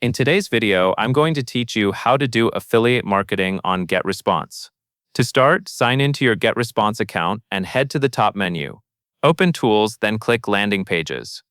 In today's video, I'm going to teach you how to do affiliate marketing on Getresponse. To start, sign into your Getresponse account and head to the top menu. Open Tools, then click Landing Pages.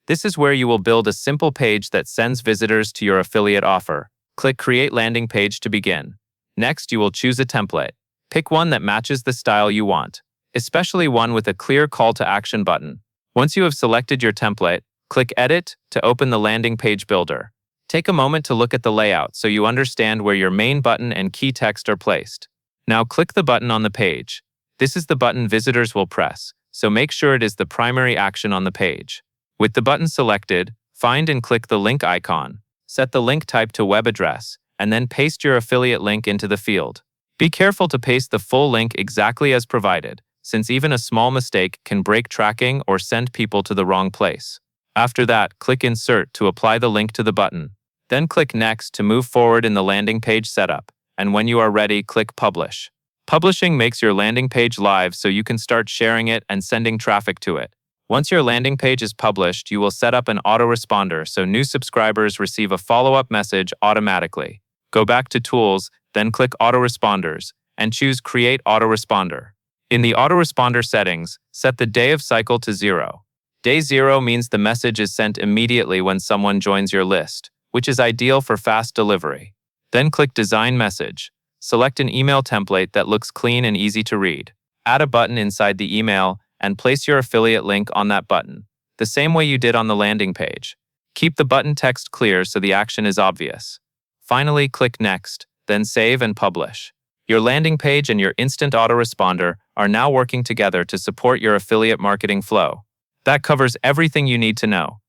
This is where you will build a simple page that sends visitors to your affiliate offer. Click Create Landing Page to begin. Next, you will choose a template. Pick one that matches the style you want, especially one with a clear call to action button. Once you have selected your template, click Edit to open the landing page builder. Take a moment to look at the layout so you understand where your main button and key text are placed. Now click the button on the page. This is the button visitors will press, so make sure it is the primary action on the page. With the button selected, find and click the link icon. Set the link type to web address, and then paste your affiliate link into the field. Be careful to paste the full link exactly as provided, since even a small mistake can break tracking or send people to the wrong place. After that, click Insert to apply the link to the button. Then click Next to move forward in the landing page setup, and when you are ready, click Publish. Publishing makes your landing page live so you can start sharing it and sending traffic to it. Once your landing page is published, you will set up an autoresponder so new subscribers receive a follow-up message automatically. Go back to Tools, then click Autoresponders, and choose Create Autoresponder. In the autoresponder settings, set the day of cycle to 0. Day 0 means the message is sent immediately when someone joins your list, which is ideal for fast delivery. Then click Design Message. Select an email template that looks clean and easy to read. Add a button inside the email and place your affiliate link on that button, the same way you did on the landing page. Keep the button text clear so the action is obvious. Finally, click Next, then save and publish. Your landing page and your instant autoresponder are now working together to support your affiliate marketing flow. That covers everything you need to know.